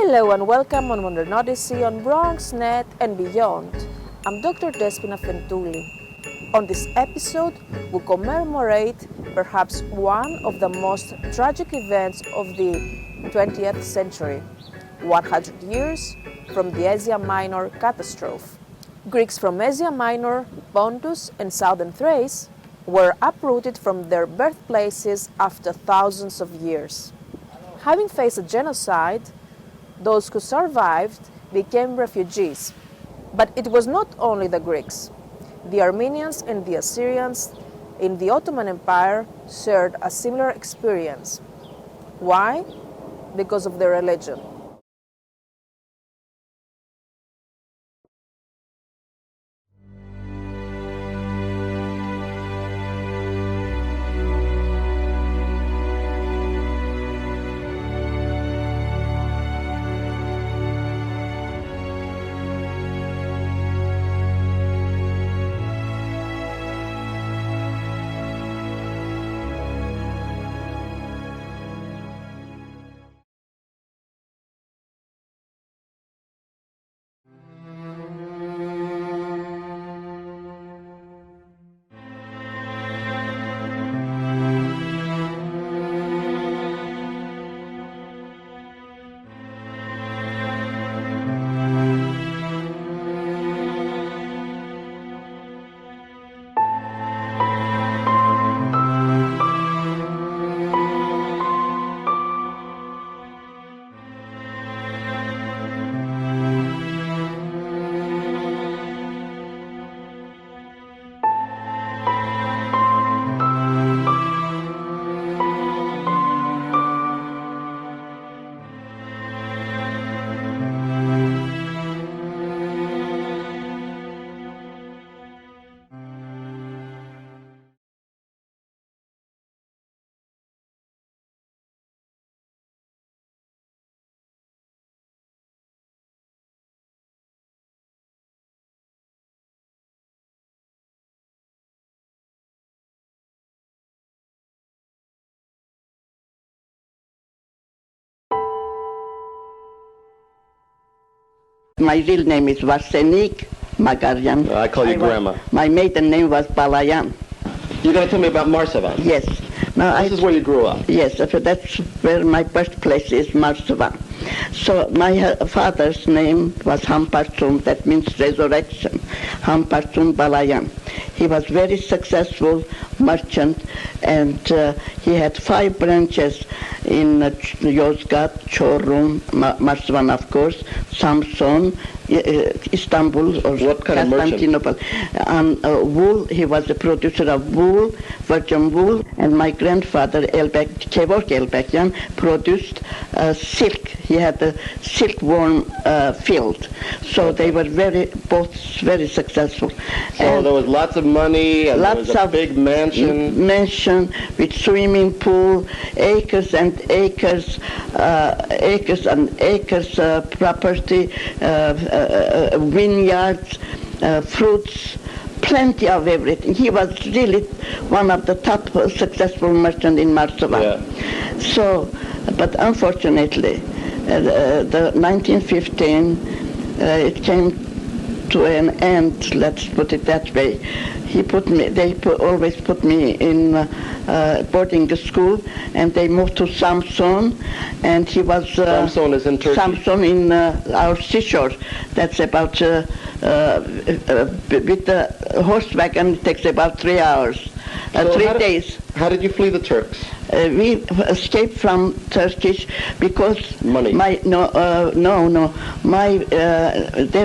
Hello and welcome on Modern Odyssey on BronxNet and beyond. I'm Dr. Despina Afentouli. On this episode, we commemorate perhaps one of the most tragic events of the 20th century, 100 years from the Asia Minor Catastrophe. Greeks from Asia Minor, Pontus and southern Thrace were uprooted from their birthplaces after thousands of years. Having faced a genocide, those who survived became refugees. But it was not only the Greeks. The Armenians and the Assyrians in the Ottoman Empire shared a similar experience. Why? Because of their religion. My real name is Varsenik Magarian. I call you Grandma. My maiden name was Balayan. You're going to tell me about Marsavan? Yes. Now This is where you grew up? Yes, that's where my birthplace is, Marsavan. So my father's name was Hampartum, that means resurrection, Hampartum Balayan. He was very successful merchant, and he had 5 branches in Yozgat, Çorum, Marsavan, of course, Samsun, Istanbul, or what kind of Constantinople. And wool, he was a producer of wool, virgin wool, and my grandfather, Kevork Elbekyan, produced silk. He had a silkworm field. So they were both very successful. So and there was lots of money, and lots there was a big mansion. Mansion with swimming pool, acres and acres, property, vineyards, fruits, plenty of everything. He was really one of the top successful merchants in Marsavan. Yeah. So, but unfortunately, the 1915, it came to an end, let's put it that way. They always put me in boarding school, and they moved to Samsun, and he was... Samsun is in Turkey. Samsun in our seashore. That's about, with the horse wagon, it takes about 3 hours, So 3 days. How did you flee the Turks? We escaped from Turkish because money. There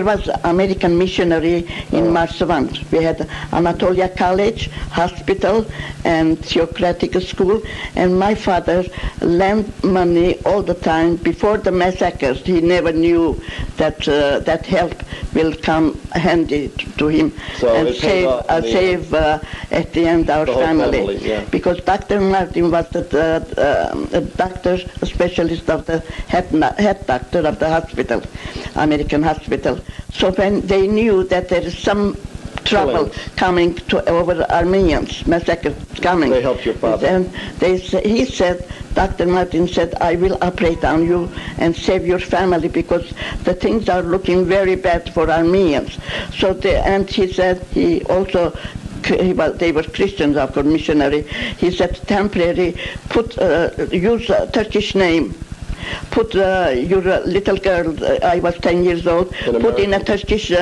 was American missionary in Marsavan. We had Anatolia College, hospital, and theocratic school, and my father lent money all the time before the massacres. He never knew that that help will come handy to him, so and save at the end our family. Yeah. Because Dr. Martin was the doctor, specialist of the head doctor of the hospital, American hospital. So when they knew that there is some trouble coming over Armenians, massacres coming. They helped your father. And he said, Dr. Martin said, I will operate on you and save your family because the things are looking very bad for Armenians. So, and he said, he also, they were Christians, of course, missionary. He said, temporary, use a Turkish name. Put your little girl, I was 10 years old, put in a Turkish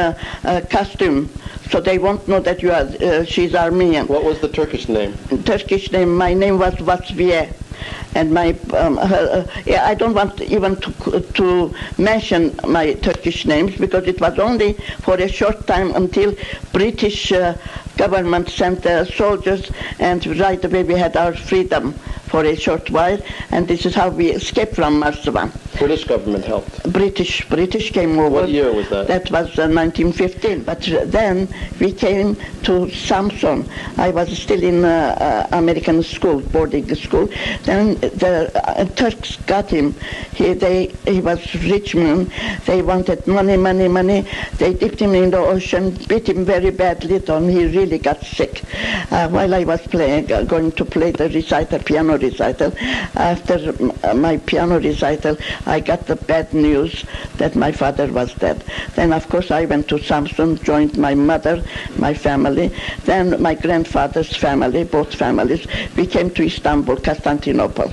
costume, so they won't know that you are. She's Armenian. What was the Turkish name? Turkish name. My name was Vasviye, and my I don't want even to mention my Turkish names because it was only for a short time until British government sent soldiers, and right away we had our freedom for a short while, and this is how we escaped from Moscow. British government helped. British came over. What year was that? That was 1915. But then we came to Samson. I was still in American school, boarding school. Then the Turks got him. He was rich man. They wanted money. They dipped him in the ocean, beat him very badly, and he really got sick. While I was going to play the piano recital, after my piano recital, I got the bad news that my father was dead. Then, of course, I went to Samsun, joined my mother, my family, then my grandfather's family, both families. We came to Istanbul, Constantinople.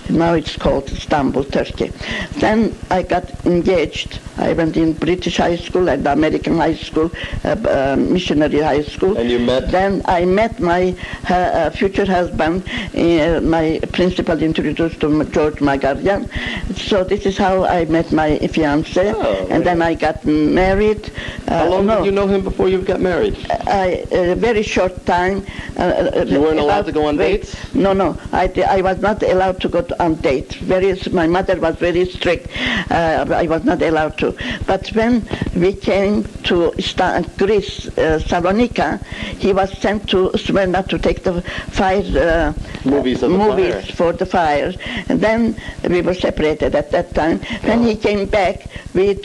Now it's called Istanbul, Turkey. Then I got engaged. I went in British high school and American high school, missionary high school. And you met? Then I met my future husband. My principal introduced to George Magarian. So this is how I met my fiancé. Oh, and then I got married. How long did you know him before you got married? A very short time. You weren't allowed to go on dates? No. I was not allowed to go on dates. My mother was very strict. I was not allowed to. But when we came to Greece, Salonika, he was sent to Smyrna to take the fire movies for the fire. And then we were separated at that time. Then he came back with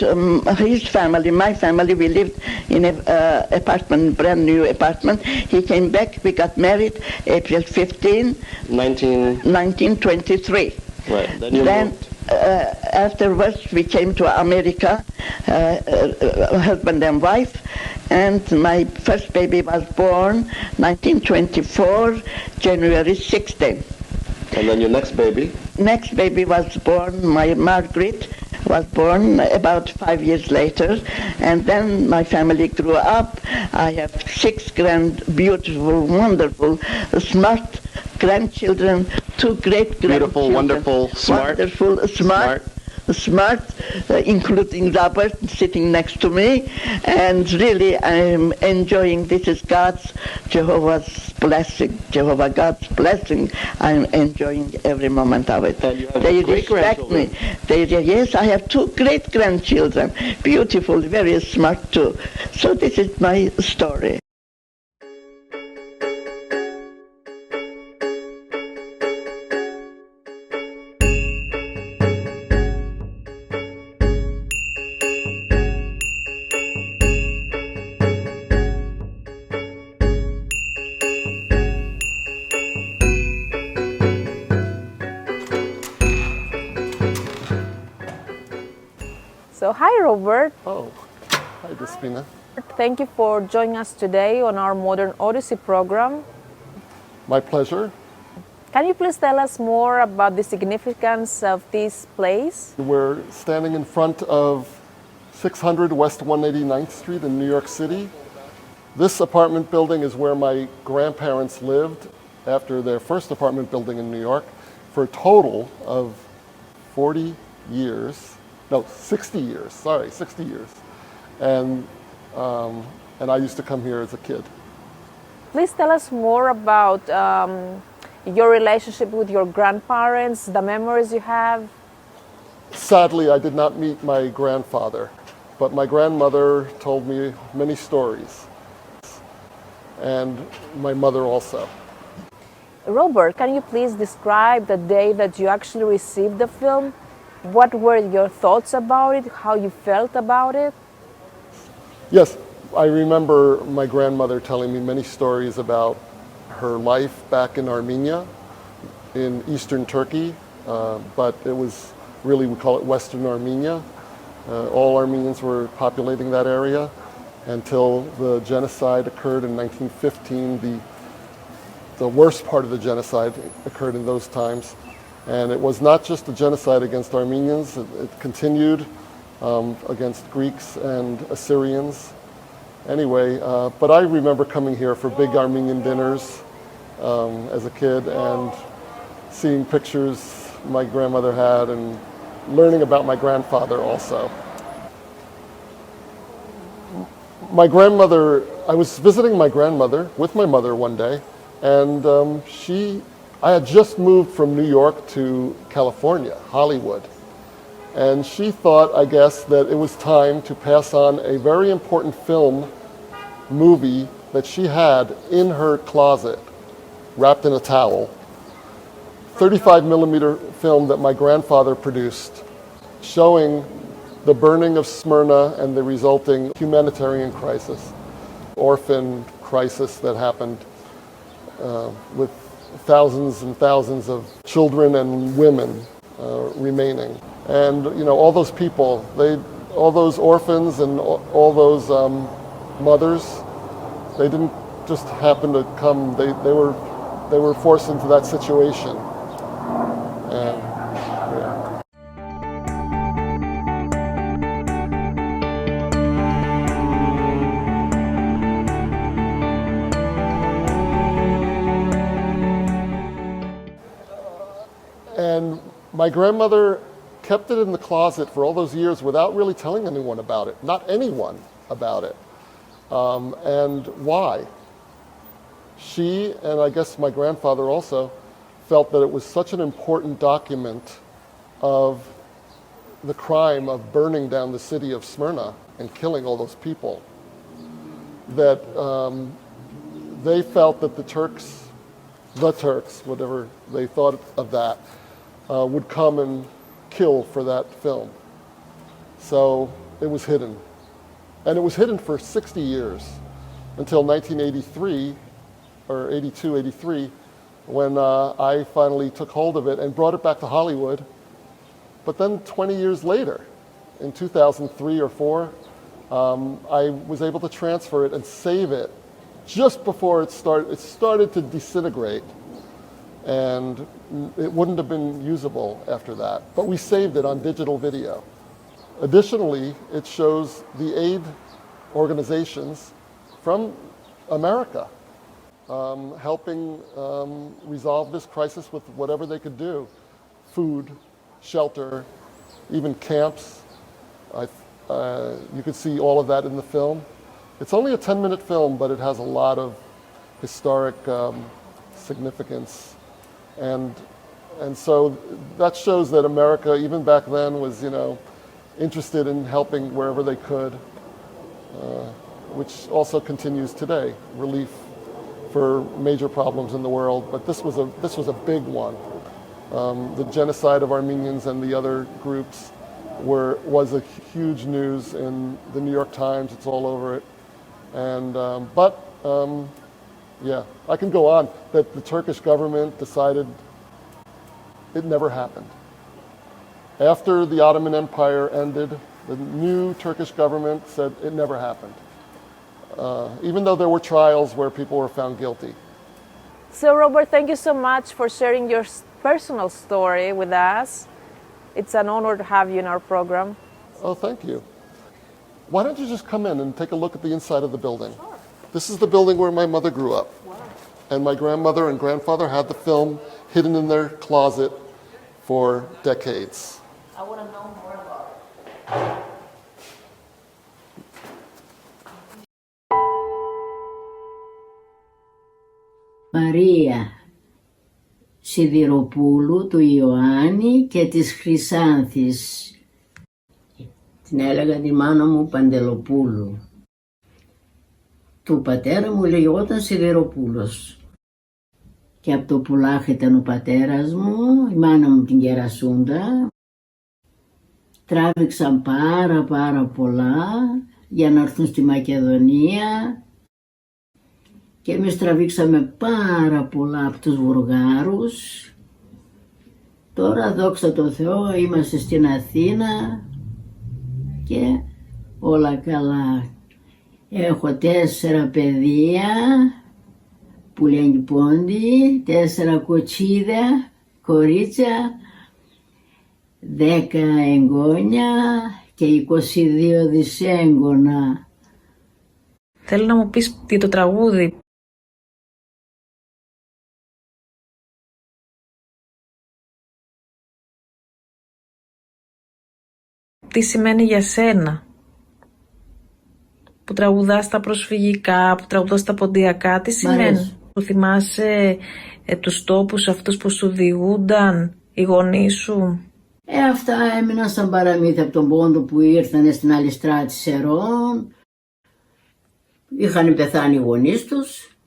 his family, my family. We lived in an apartment, brand new apartment. He came back. We got married April 15, 1923. Right. Then you moved. Afterwards, we came to America, husband and wife, and my first baby was born 1924, January 16. And then your next baby? Next baby was born, my Margaret was born about 5 years later, and then my family grew up. I have 6 beautiful, wonderful, smart grandchildren, 2 great-grandchildren. Beautiful, wonderful, smart. Wonderful, smart, including Robert sitting next to me, and really I'm enjoying. This is Jehovah's blessing, God's blessing. I'm enjoying every moment of it. And you have they respect me. Yes, I have 2 great-grandchildren, beautiful, very smart too. So this is my story. So hi Robert. Oh, hi Despina. Thank you for joining us today on our Modern Odyssey program. My pleasure. Can you please tell us more about the significance of this place? We're standing in front of 600 West 189th Street in New York City. This apartment building is where my grandparents lived after their first apartment building in New York for a total of 40 years. No, 60 years, 60 years. And I used to come here as a kid. Please tell us more about your relationship with your grandparents, the memories you have. Sadly, I did not meet my grandfather, but my grandmother told me many stories, and my mother also. Robert, can you please describe the day that you actually received the film? What were your thoughts about it? How you felt about it? Yes, I remember my grandmother telling me many stories about her life back in Armenia, in eastern Turkey, but it was really, we call it Western Armenia. All Armenians were populating that area until the genocide occurred in 1915. The worst part of the genocide occurred in those times. And it was not just a genocide against Armenians, it continued against Greeks and Assyrians. Anyway, but I remember coming here for big Armenian dinners as a kid and seeing pictures my grandmother had and learning about my grandfather also. My grandmother, I was visiting my grandmother with my mother one day, and I had just moved from New York to California, Hollywood. And she thought, I guess, that it was time to pass on a very important movie that she had in her closet, wrapped in a towel. 35 millimeter film that my grandfather produced, showing the burning of Smyrna and the resulting humanitarian crisis, orphan crisis that happened with thousands and thousands of children and women remaining. And all those people, all those orphans and all those mothers, they didn't just happen to come. They were forced into that situation. And, yeah. And my grandmother kept it in the closet for all those years without really telling anyone about it, not anyone about it. And why? She, and I guess my grandfather also, felt that it was such an important document of the crime of burning down the city of Smyrna and killing all those people, that they felt that the Turks, whatever they thought of that, would come and kill for that film. So it was hidden. And it was hidden for 60 years until 1983, or 82, 83, when I finally took hold of it and brought it back to Hollywood. But then 20 years later, in 2003 or 4, I was able to transfer it and save it just before it started to disintegrate. And it wouldn't have been usable after that. But we saved it on digital video. Additionally, it shows the aid organizations from America helping resolve this crisis with whatever they could do. Food, shelter, even camps. You could see all of that in the film. It's only a 10-minute film, but it has a lot of historic significance. And so that shows that America, even back then, was interested in helping wherever they could, which also continues today. Relief for major problems in the world, but this was a big one. The genocide of Armenians and the other groups was a huge news in the New York Times. It's all over it, and yeah, I can go on. That the Turkish government decided it never happened. After the Ottoman Empire ended, the new Turkish government said it never happened. Even though there were trials where people were found guilty. So Robert, thank you so much for sharing your personal story with us. It's an honor to have you in our program. Oh, thank you. Why don't you just come in and take a look at the inside of the building? Sure. This is the building where my mother grew up. Wow. And my grandmother and grandfather had the film hidden in their closet for decades. I want to know more about it. Μαρία Σιδηροπούλου, του Ιωάννη και της Χρυσάνθης. Την έλεγα τη μάνα μου Παντελοπούλου. Του πατέρα μου λεγόταν Σιδηροπούλος. Και από το Πουλάχ ήταν ο πατέρας μου, η μάνα μου την Κερασούντα. Τράβηξαν πάρα πολλά για να έρθουν στη Μακεδονία και εμείς τραβήξαμε πάρα πολλά από τους Βουλγάρους. Τώρα δόξα τω Θεώ είμαστε στην Αθήνα και όλα καλά. Έχω 4 παιδεία που λένε πόντι, 4 κοτσίδια, κορίτσια, 10 εγγόνια και 22 δυσέγγωνα. Θέλω να μου πεις τι το τραγούδι. Τι σημαίνει για σένα, που τραγουδάς τα προσφυγικά, που τραγουδάς τα ποντιακά, τι σημαίνει? Που θυμάσαι τους τόπους αυτούς που σου διηγούνταν οι γονείς σου? Αυτά έμειναν σαν παραμύθια από τον πόντο που ήρθανε στην άλλη στράτη Σερών. Είχαν πεθάνει οι γονείς τους.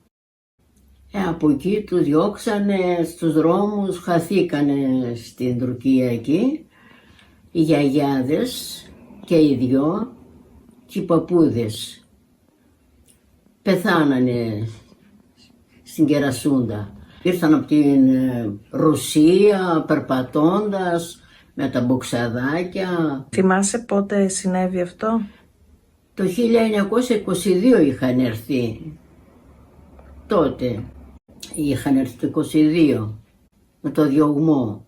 Από εκεί τους διώξανε στους δρόμους, χαθήκανε στην Τουρκία εκεί. Οι γιαγιάδες και οι δυο και οι παππούδες πεθάνανε στην Κερασούντα. Ήρθαν από την Ρωσία περπατώντας με τα μποξαδάκια. Θυμάσαι πότε συνέβη αυτό? Το 1922 είχαν έρθει. Τότε είχαν έρθει το 22 με το διωγμό.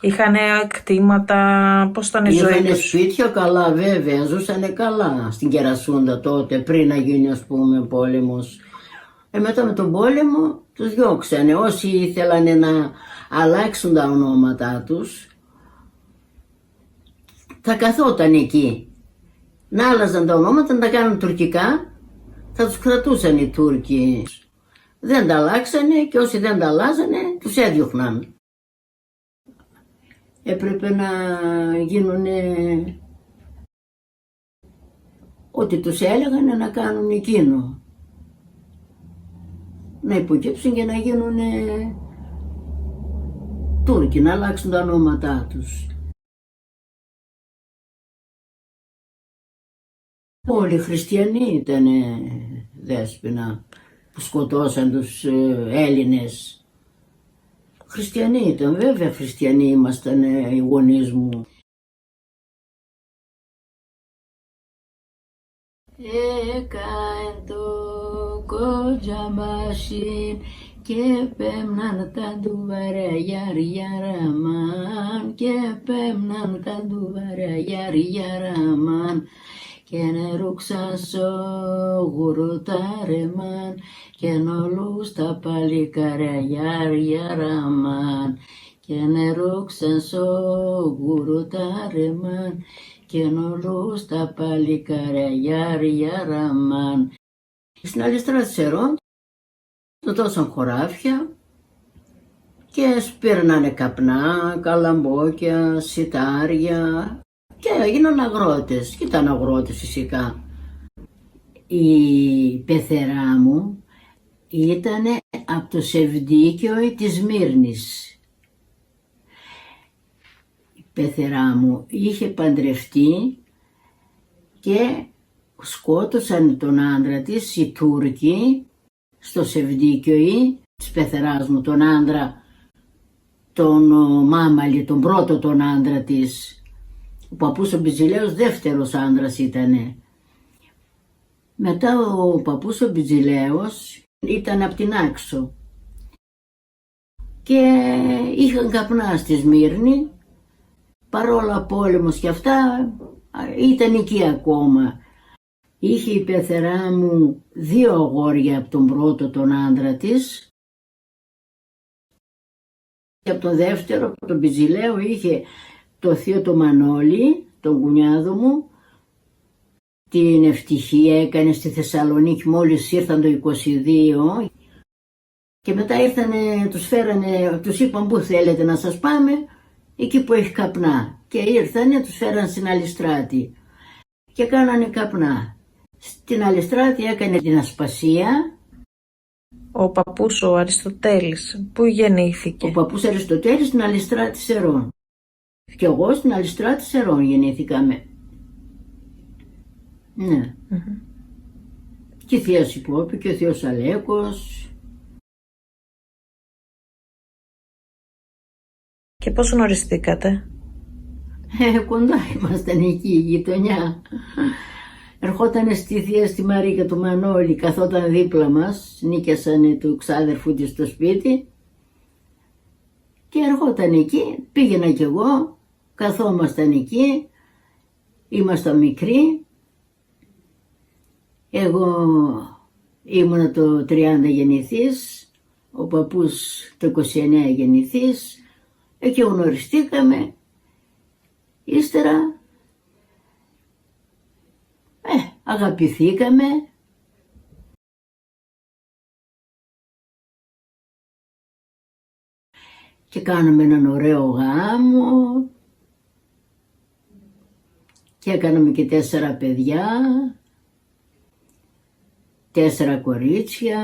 Είχανε κτήματα, πώς ήταν η ζωή τους? Είχανε σπίτια καλά βέβαια, ζούσανε καλά στην Κερασούντα τότε, πριν να γίνει ας πούμε πόλεμος. Μετά με τον πόλεμο τους διώξανε. Όσοι ήθελαν να αλλάξουν τα ονόματά τους, θα καθόταν εκεί. Να άλλαζαν τα ονόματα, να τα κάνουν τουρκικά, θα τους κρατούσαν οι Τούρκοι. Δεν τα αλλάξανε και όσοι δεν τα αλλάζανε τους έδιωχναν. Έπρεπε να γίνουν ό,τι τους έλεγαν να κάνουν εκείνο. Να υποκύψουν και να γίνουν Τούρκοι, να αλλάξουν τα ονόματά τους. Όλοι οι χριστιανοί ήταν, Δέσποινα, που σκοτώσαν τους Έλληνες. Χριστιανοί ήταν, βέβαια χριστιανοί ήμασταν οι γονείς μου. Έκαεν το κοτζαμπάσιν και πέμναν τα ντουβαρά γιαριαραμάν και πέμναν τα ντουβαρά γιαριαραμάν και νερούξαν σο γουρουτάρεμαν και νολούς τα παλικάρια γιαριαραμάν και νερούξαν σο γουρουτάρεμαν και νολούς τα παλικάρια γιαριαραμάν. Στην άλλη στράτη Σερών το δώσαν χωράφια και σπήρνανε καπνά, καλαμπόκια, σιτάρια και έγιναν αγρότες. Και ήταν αγρότες φυσικά. Η πεθερά μου ήταν από το Σεβδίκιο της Σμύρνης. Η πεθερά μου είχε παντρευτεί και σκότωσαν τον άντρα της οι Τούρκοι στο Σεβδίκιο της πεθεράς μου, τον άντρα, τον Μάμαλη, τον πρώτο τον άντρα της. Ο παππούς ο Μπιτζηλέος δεύτερος άντρας ήτανε. Μετά ο παππούς ο Μπιτζηλέος ήταν απ' την Άξο και είχαν καπνά στη Σμύρνη, παρόλα πόλεμος και αυτά ήταν εκεί ακόμα. Είχε η πεθερά μου 2 αγόρια από τον πρώτο τον άντρα της και από τον δεύτερο, από τον Μπιτζηλέο, είχε το θείο το Μανώλη, τον κουνιάδο μου. Την ευτυχία έκανε στη Θεσσαλονίκη μόλις ήρθαν το 22 Και μετά ήρθανε, τους φέρανε, τους είπαν πού θέλετε να σας πάμε, εκεί που έχει καπνά. Και ήρθανε, τους φέραν στην Αλιστράτη και κάνανε καπνά. Στην Αλιστράτη έκανε την Ασπασία. Ο παππούς ο Αριστοτέλης, πού γεννήθηκε? Ο παππούς Αριστοτέλης στην Αλιστράτη Σερών. Και εγώ στην Αλιστράτη Σερών γεννήθηκαμε. Ναι. Και η θεία Σιπόπη και ο θείος Αλέκος. Και πώς γνωριστήκατε? Κοντά ήμασταν εκεί, η γειτονιά. Ερχότανε στη θεία στη Μαρή και του Μανώλη, καθόταν δίπλα μας, νίκιασανε του ξάδερφου της στο σπίτι και ερχόταν εκεί, πήγαινα κι εγώ, καθόμασταν εκεί, ήμασταν μικροί. Εγώ ήμουνα το 30 γεννηθής, ο παππούς το 29 γεννηθής, εκεί γνωριστήκαμε, ύστερα αγαπηθήκαμε. Και κάναμε έναν ωραίο γάμο και έκαναμε και 4 παιδιά, 4 κορίτσια.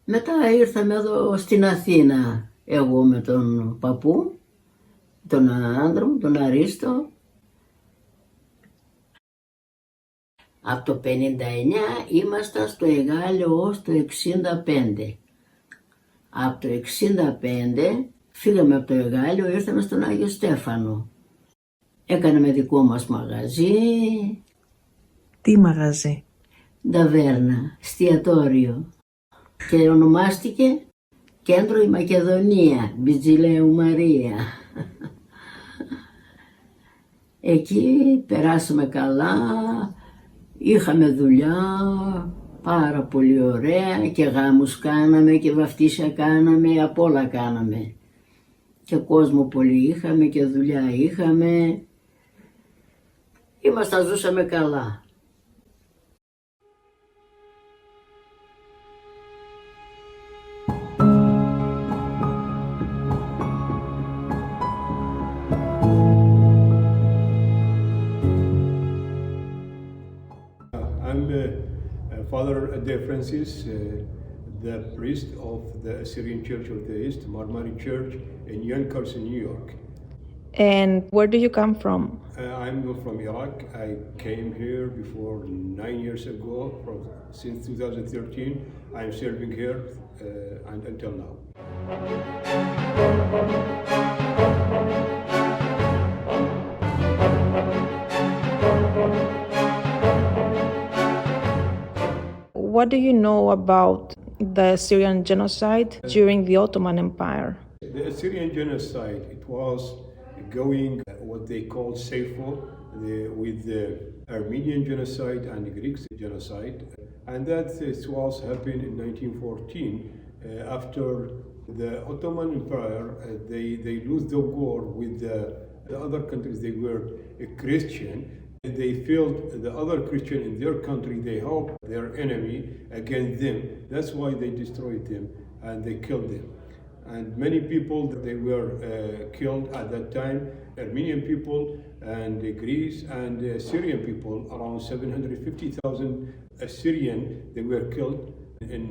Μετά ήρθαμε εδώ στην Αθήνα, εγώ με τον παππού, τον άντρα μου, τον Αρίστο. Από το 59 ήμασταν στο Εγάλεο ως το 65. Από το 65 φύγαμε από το Εγάλεο, ήρθαμε στον Άγιο Στέφανο. Έκαναμε δικό μας μαγαζί. Τι μαγαζί? Ταβέρνα, εστιατόριο. Και ονομάστηκε Κέντρο η Μακεδονία, Μπιτζηλαίου Μαρία. Εκεί περάσαμε καλά, είχαμε δουλειά, πάρα πολύ ωραία και γάμους κάναμε και βαφτίσια κάναμε, απ' όλα κάναμε. Και κόσμο πολύ είχαμε και δουλειά είχαμε. Ζούσαμε καλά. I'm Father De Francis, the priest of the Assyrian Church of the East, Marmari Church in Yonkers, New York. And where do you come from? I'm from Iraq. I came here before 9 years ago. Since 2013, I'm serving here and until now. What do you know about the Assyrian genocide during the Ottoman Empire? The Assyrian genocide, it was going what they called Seifo, with the Armenian genocide and the Greek genocide. And that was happened in 1914 after the Ottoman Empire, they lose the war with the other countries. They were Christian. They felt the other Christian in their country, they helped their enemy against them. That's why they destroyed them and they killed them. And many people, they were killed at that time, Armenian people and Greece and Syrian people, around 750,000 Assyrian, they were killed in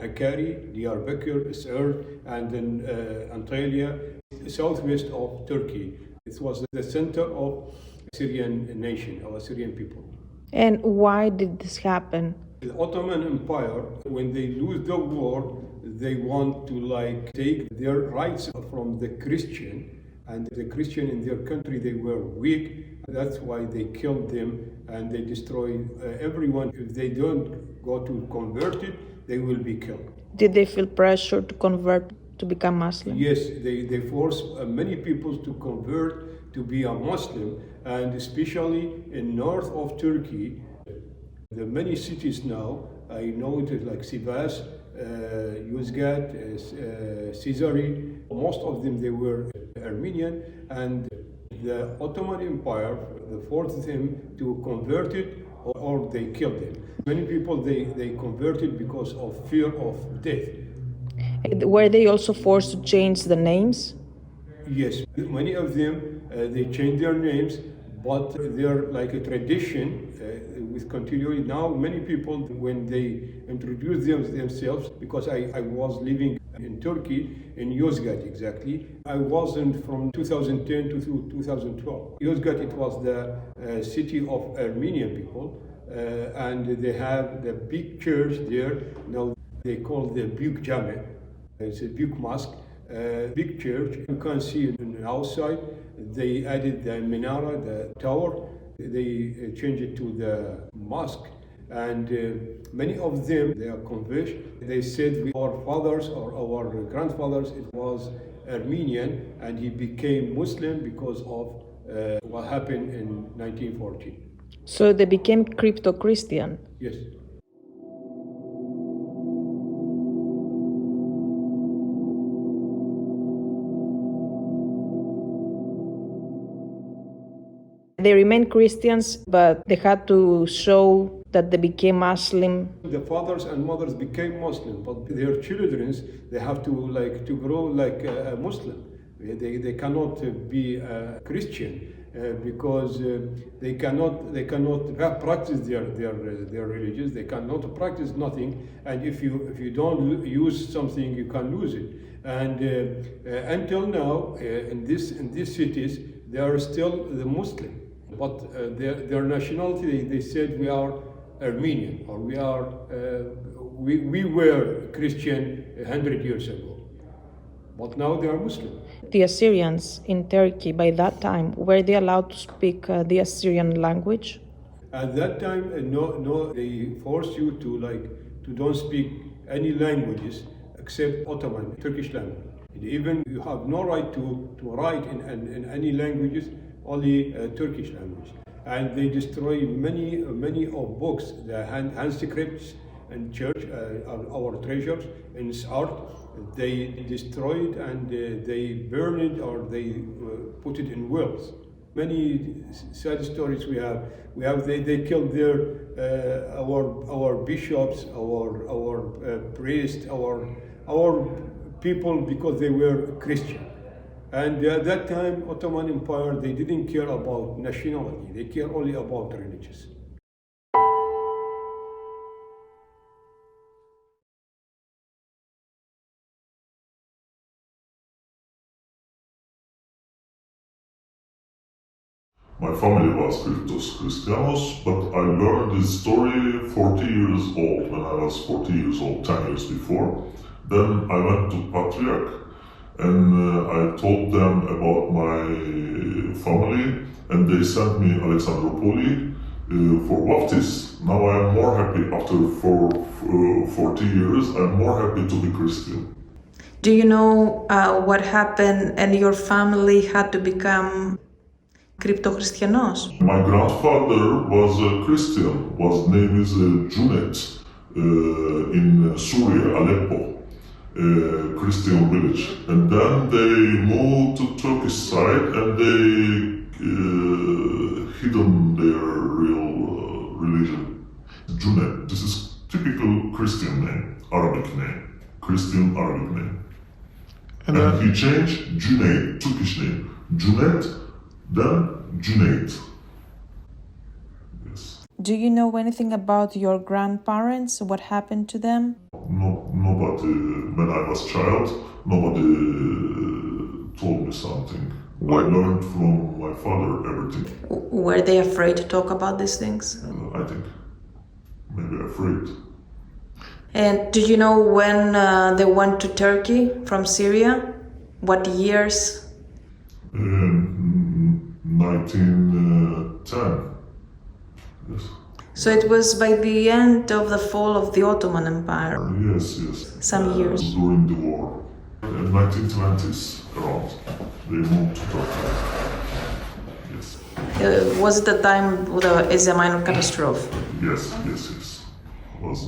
Hakkari, Diyarbakir, Sirte, and in Antalya, southwest of Turkey. It was the center of Assyrian nation, or Assyrian people. And why did this happen? The Ottoman Empire, when they lose the war, they want to take their rights from the Christian, and the Christian in their country, they were weak. That's why they killed them and they destroyed everyone. If they don't go to convert it, they will be killed. Did they feel pressure to convert to become Muslim? Yes, they force many people to convert to be a Muslim, and especially in north of Turkey, the many cities now, I know it is like Sivas, Yozgat, Caesarea, most of them they were Armenian, and the Ottoman Empire forced them to convert it or they killed them. Many people, they converted because of fear of death. Were they also forced to change the names? Yes, many of them, they changed their names, but they're like a tradition with continuity. Now, many people, when they introduce themselves, because I was living in Turkey, in Yozgat exactly, I wasn't from 2010 to 2012. Yozgat, it was the city of Armenian people, and they have the big church there. Now they call the Büyük Cami. It's a big mosque, big church. You can see it on the outside. They added the menorah, the tower. They changed it to the mosque. And many of them, they are converted. They said our fathers or our grandfathers, it was Armenian, and he became Muslim because of what happened in 1914. So they became crypto-Christian? Yes. They remained Christians, but they had to show that they became Muslim. The fathers and mothers became Muslim, but their children, they have to grow like a Muslim. They cannot be a Christian because they cannot practice their religion. They cannot practice nothing, and if you don't use something, you can lose it. And until now, in these cities, they are still the Muslim. But their nationality, they said we are Armenian, or we were Christian 100 years ago. But now they are Muslim. The Assyrians in Turkey, by that time, were they allowed to speak the Assyrian language? At that time, no, they forced you to don't speak any languages except Ottoman, Turkish language. Even you have no right to write in any languages, only Turkish language. And they destroy many of books, the hand scripts and church, our treasures and its art. They destroy it and they burn it, or they put it in wells. Many sad stories we have. They killed our bishops, our priests, our people because they were Christian. And at that time, Ottoman Empire, they didn't care about nationality. They care only about religious. My family was Cryptos Christianos, but I learned this story 40 years old, when I was 40 years old, 10 years before. Then I went to Patriarch, and I told them about my family, and they sent me Alexandropoli for baptism. Now I am more happy, after 40 years, I'm more happy to be Christian. Do you know what happened and your family had to become Crypto-Christianos? My grandfather was a Christian. His name is Junet, in Syria, Aleppo, Christian village. And then they moved to Turkish side, and they hidden their real religion. Junet, this is typical Christian name, Arabic name, Christian Arabic name. And he changed Junaid, Turkish name, Junet, then Junaid. Yes. Do you know anything about your grandparents? What happened to them? No, nobody, when I was child, nobody told me something. I learned from my father everything. Were they afraid to talk about these things? I think, maybe afraid. And do you know when they went to Turkey from Syria? What years? 1910. Yes. So it was by the end of the fall of the Ottoman Empire? Yes. Some years. During the war. In 1920s around, they moved to Turkey. Yes. Was it the time of the Asia Minor Catastrophe? Yes. It was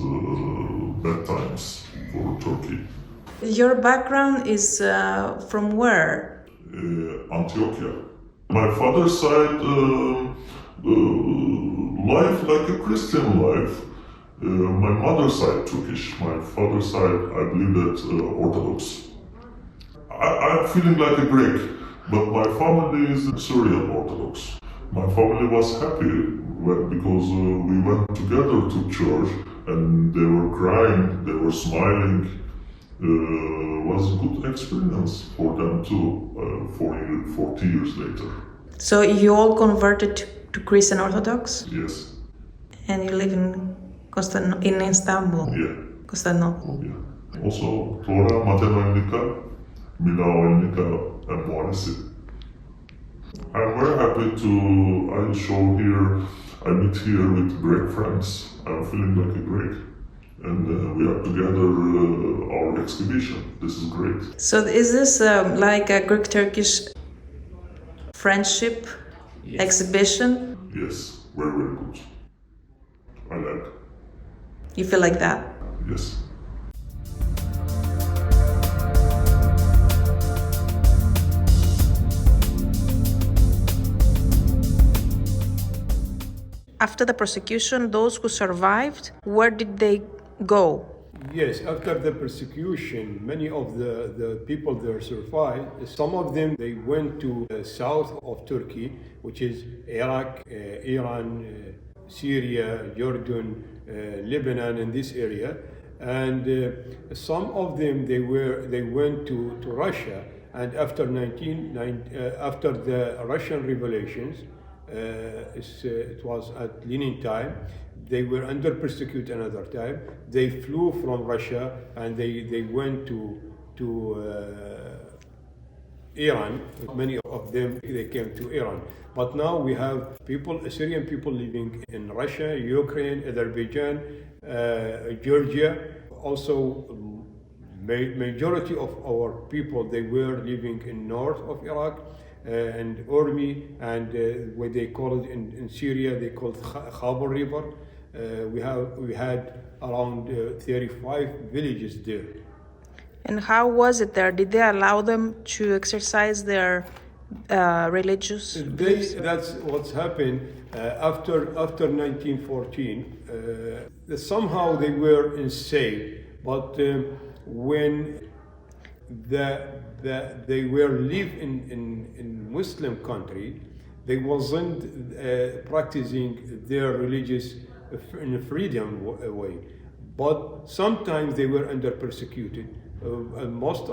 bad times for Turkey. Your background is from where? Antioquia. My father's side, life like a Christian life. My mother's side Turkish, my father's side I believe that Orthodox. I'm feeling like a Greek, but my family is Syrian Orthodox. My family was happy because we went together to church and they were crying, they were smiling. Was a good experience for them too, 40 years later. So you all converted to Christian Orthodox? Yes. And you live in Istanbul? Yeah. Constantinople? Yeah. Also, Tora, Matematika, Milaonika, and Odyssey. I'm very happy I meet here with Greek friends. I'm feeling like a Greek. And we are together our exhibition. This is great. So is this like a Greek-Turkish friendship exhibition? Yes, very, very good. I like. You feel like that? Yes. After the persecution, those who survived, where did they go? Yes, after the persecution, many of the people there survived. Some of them, they went to the south of Turkey, which is Iraq, Iran, Syria, Jordan, Lebanon, in this area. And some of them, they went to Russia. And after the Russian revolutions, it was at Lenin time, they were under persecution another time. They flew from Russia and they went to Iran. Many of them, they came to Iran. But now we have Assyrian people living in Russia, Ukraine, Azerbaijan, Georgia. Also, majority of our people, they were living in north of Iraq, and Urmi, and what they call it in Syria, they call it Khabur River. We had around 35 villages there. And how was it there? Did they allow them to exercise their religious beliefs? That's what's happened after 1914. Somehow they were insane, but when they were live in Muslim country, they wasn't practicing their religious in a freedom way, but sometimes they were under persecuted. Most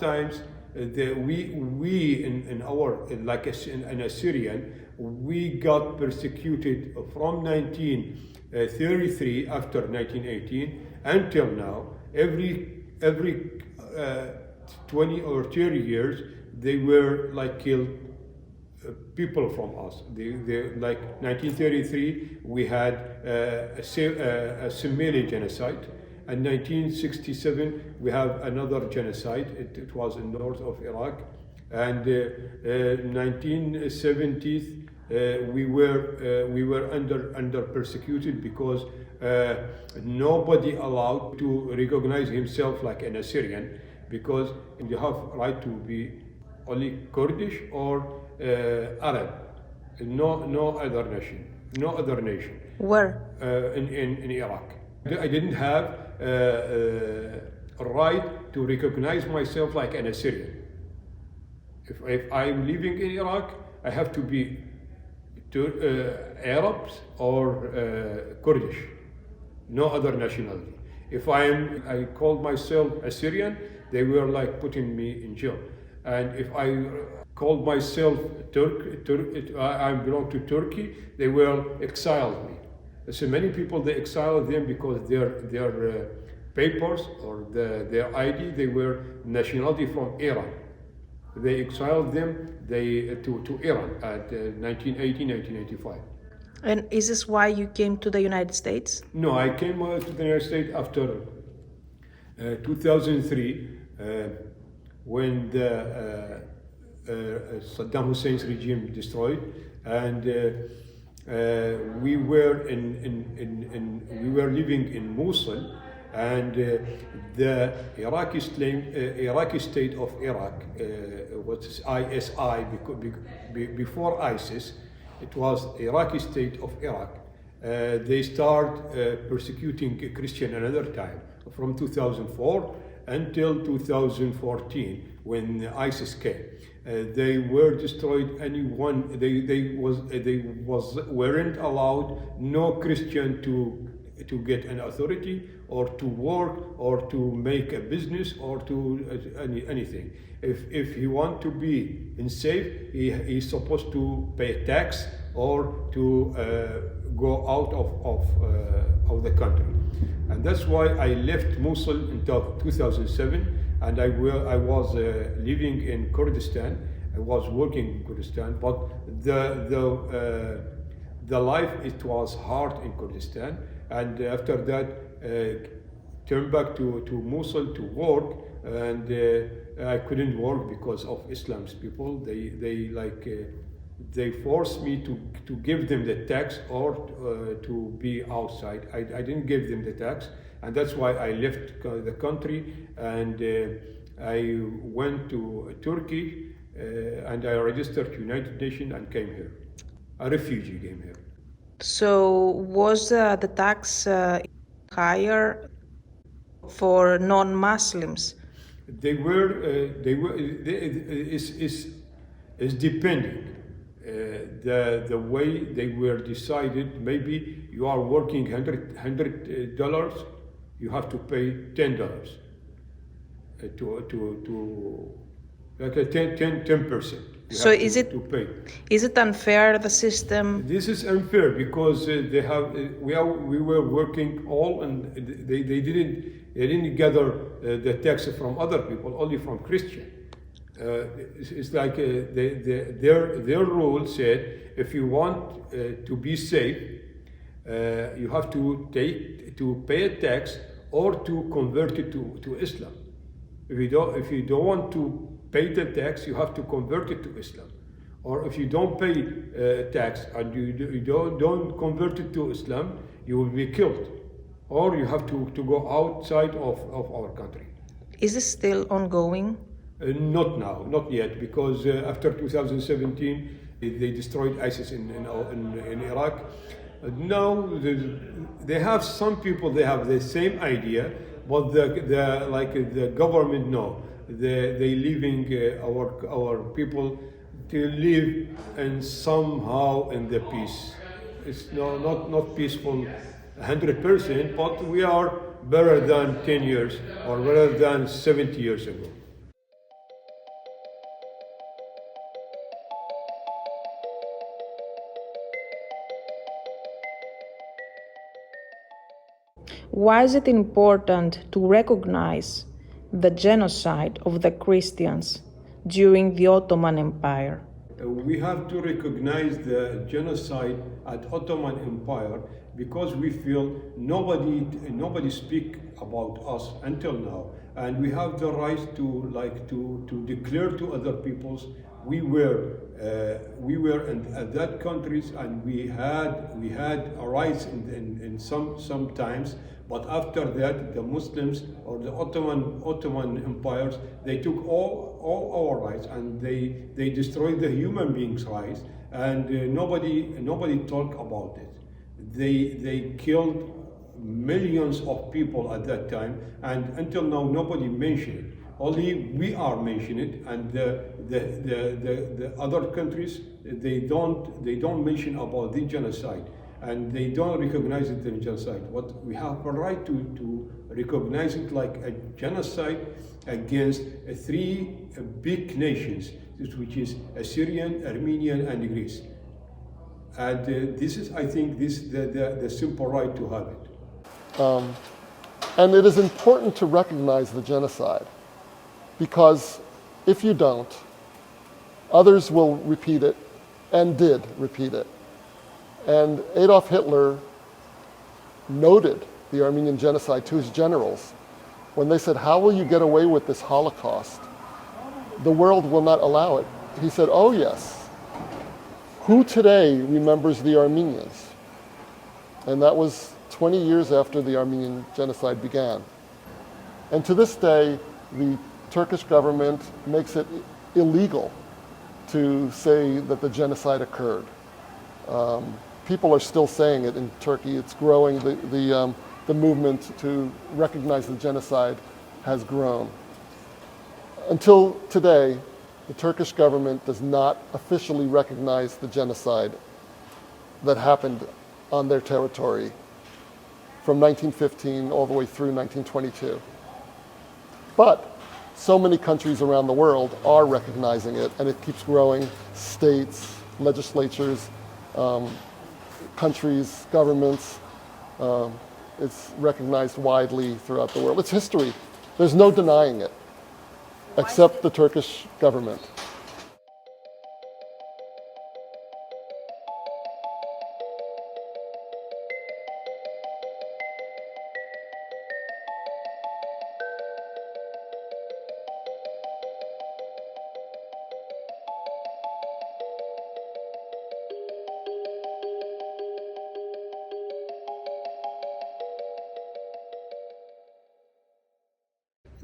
times we in our like an Assyrian, we got persecuted from 1933 after 1918 until now. Every 20 or 30 years, they were like killed people from us. They like 1933, we had a Somali genocide. In 1967, we have another genocide. It was in north of Iraq. And 1970s, we were under persecuted because nobody allowed to recognize himself like an Assyrian, because you have right to be only Kurdish or Arab, no other nation. Where? In Iraq. I didn't have a right to recognize myself like an Assyrian. If I'm living in Iraq, I have to be Arabs or Kurdish, no other nationality. If I called myself Assyrian, they were like putting me in jail. And if I called myself I belong to Turkey, they will exile me. So many people, they exiled them because their papers or their ID, they were nationality from Iran. They exiled them to Iran at 1980, 1985. And is this why you came to the United States? No, I came to the United States after 2003, when the Saddam Hussein's regime destroyed, and we were living in Mosul, and the Iraqi state of Iraq, what is ISI, before ISIS, it was Iraqi state of Iraq. They start persecuting Christian another time from 2004 until 2014 when ISIS came. They were destroyed. Anyone weren't allowed no Christian to get an authority or to work or to make a business or to anything. If he want to be in safe, he's supposed to pay tax or to go out of the country. And that's why I left Mosul in 2007, and I was living in Kurdistan. I was working in Kurdistan, but the life, it was hard in Kurdistan. And after that, turned back to Mosul to work, and I couldn't work because of Islam's people. They forced me to give them the tax or to be outside. I didn't give them the tax, and that's why I left the country, and I went to Turkey, and I registered to United Nations and came here. A refugee came here. So was the tax higher for non-Muslims? It's depending. The way they were decided, maybe you are working $100, you have to pay $10 to like a 10%. So is it unfair, the system? This is unfair because we were working all, and they didn't gather the tax from other people, only from Christian. It's like their rule said, if you want to be safe, you have to pay a tax or to convert it to Islam. If you don't want to pay the tax, you have to convert it to Islam. Or if you don't pay tax and you don't convert it to Islam, you will be killed. Or you have to go outside of our country. Is this still ongoing? Not now, not yet, because after 2017, they destroyed ISIS in Iraq. Now, they have some people, they have the same idea, but the government, no. They leaving our people to live and somehow in the peace. It's not peaceful 100%, but we are better than 10 years or better than 70 years ago. Why is it important to recognize the genocide of the Christians during the Ottoman Empire? We have to recognize the genocide at Ottoman Empire because we feel nobody speak about us until now, and we have the right to declare to other peoples we were in that countries, and we had a rights in some times. But after that, the Muslims or the Ottoman empires, they took all our rights, and they destroyed the human beings' rights, and nobody talked about it. They killed millions of people at that time, and until now nobody mentioned it. Only we are mentioning it, and the other countries they don't mention about the genocide. And they don't recognize it as genocide. What we have a right to recognize it like a genocide against three big nations, which is Assyrian, Armenian, and Greece. And this is, I think, the simple right to have it. And it is important to recognize the genocide, because if you don't, others will repeat it, and did repeat it. And Adolf Hitler noted the Armenian genocide to his generals when they said, "How will you get away with this Holocaust? The world will not allow it." He said, "Oh yes. Who today remembers the Armenians?" And that was 20 years after the Armenian genocide began. And to this day, the Turkish government makes it illegal to say that the genocide occurred. People are still saying it in Turkey. It's growing. The movement to recognize the genocide has grown. Until today, the Turkish government does not officially recognize the genocide that happened on their territory from 1915 all the way through 1922. But so many countries around the world are recognizing it, and it keeps growing. States, legislatures, countries, governments. It's recognized widely throughout the world. It's history. There's no denying it, except the Turkish government.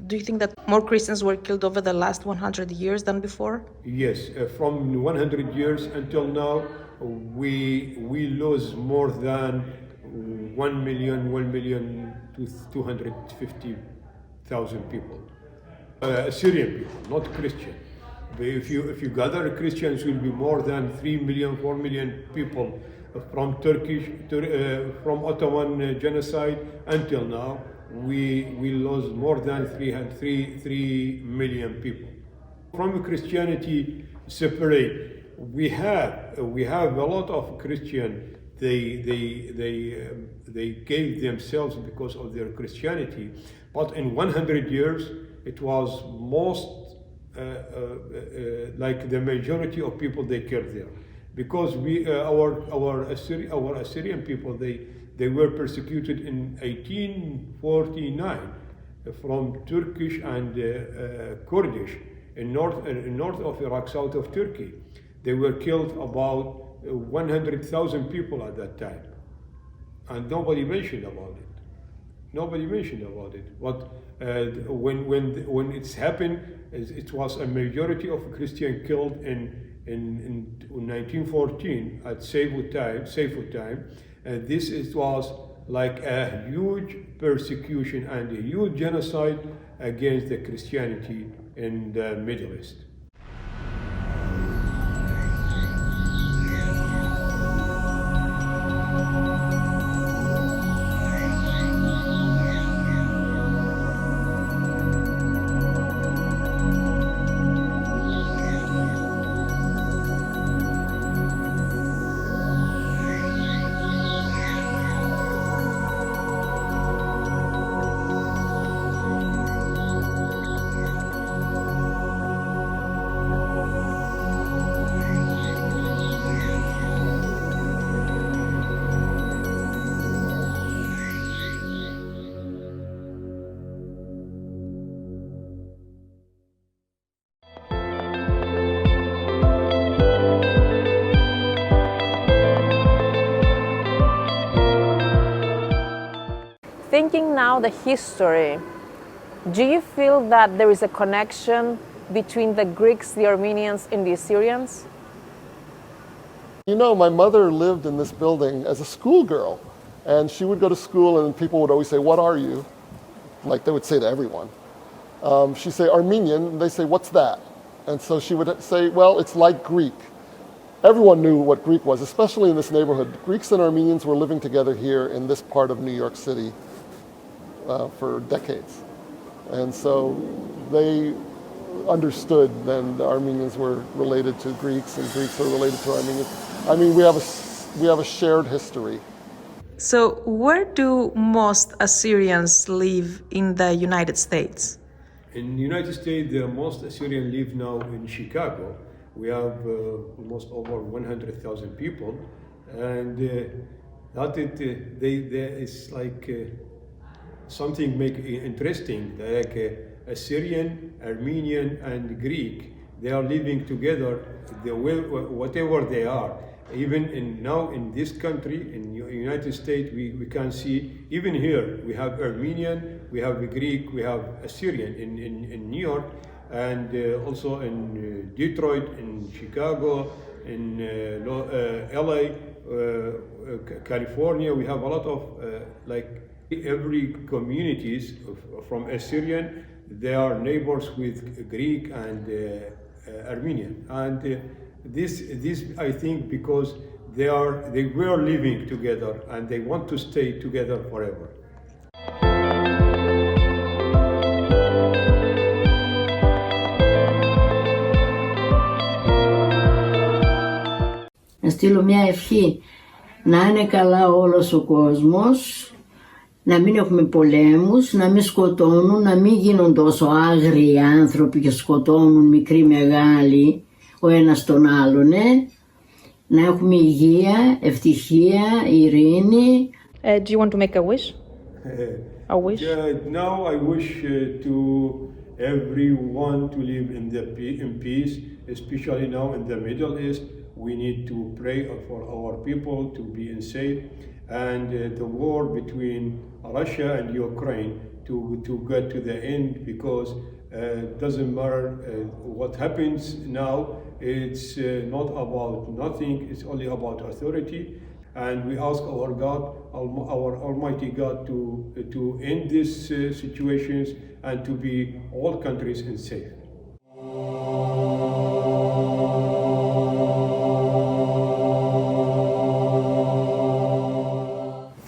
Do you think that more Christians were killed over the last 100 years than before? Yes, from 100 years until now, we lose more than 1,000,000 to 250,000 people. Assyrian people, not Christian. If you gather Christians, it will be more than 3 million, 4 million people from from Ottoman genocide until now. We lost more than 3 million people. From Christianity separate, we have a lot of Christian. They gave themselves because of their Christianity, but in 100 years it was most like the majority of people they killed there, because our Assyrian people they were persecuted in 1849 from Turkish and Kurdish in north of Iraq, south of Turkey. They were killed about 100,000 people at that time, and nobody mentioned about it. Nobody mentioned about it. But when it's happened, it was a majority of Christians killed in 1914 at Seyfo time. It was like a huge persecution and a huge genocide against the Christianity in the Middle East. Thinking now the history, do you feel that there is a connection between the Greeks, the Armenians, and the Assyrians? You know, my mother lived in this building as a schoolgirl, and she would go to school and people would always say, "What are you?" Like they would say to everyone. She'd say, "Armenian," and they say, "What's that?" And so she would say, "Well, it's like Greek." Everyone knew what Greek was, especially in this neighborhood. Greeks and Armenians were living together here in this part of New York City for decades. And so they understood then the Armenians were related to Greeks and Greeks were related to Armenians. I mean, we have a shared history. So where do most Assyrians live in the United States? In the United States, the most Assyrians live now in Chicago. We have almost over 100,000 people, and it's like something make interesting. Like Assyrian, Armenian, and Greek, they are living together. Whatever they are, even now in this country, in the United States, we can see even here we have Armenian, we have Greek, we have Assyrian in New York. And also in Detroit, in Chicago, in LA, California. We have a lot of like every communities from Assyrian, they are neighbors with Greek and Armenian, and this I think because they were living together and they want to stay together forever. Να στείλω μια ευχή, να είναι καλά όλος ο κόσμος, να μην έχουμε πολέμους, να μην σκοτώνουν, να μην γίνουν τόσο άγριοι άνθρωποι και σκοτώνουν μικροί μεγάλοι ο ένας τον άλλον, να έχουμε υγεία, ευτυχία, ειρήνη. Do you want to make a wish? A wish? Now I wish to everyone to live in peace, especially now in the Middle East. We need to pray for our people to be safe, and the war between Russia and Ukraine to get to the end, because it doesn't matter what happens now. It's not about nothing. It's only about authority, and we ask our God, our Almighty God, to end these situations and to be all countries in safe.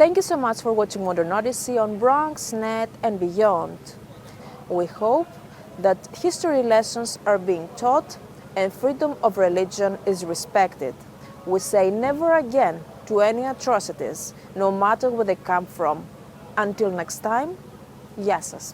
Thank you so much for watching Modern Odyssey on BronxNet and beyond. We hope that history lessons are being taught and freedom of religion is respected. We say never again to any atrocities, no matter where they come from. Until next time, Yasas.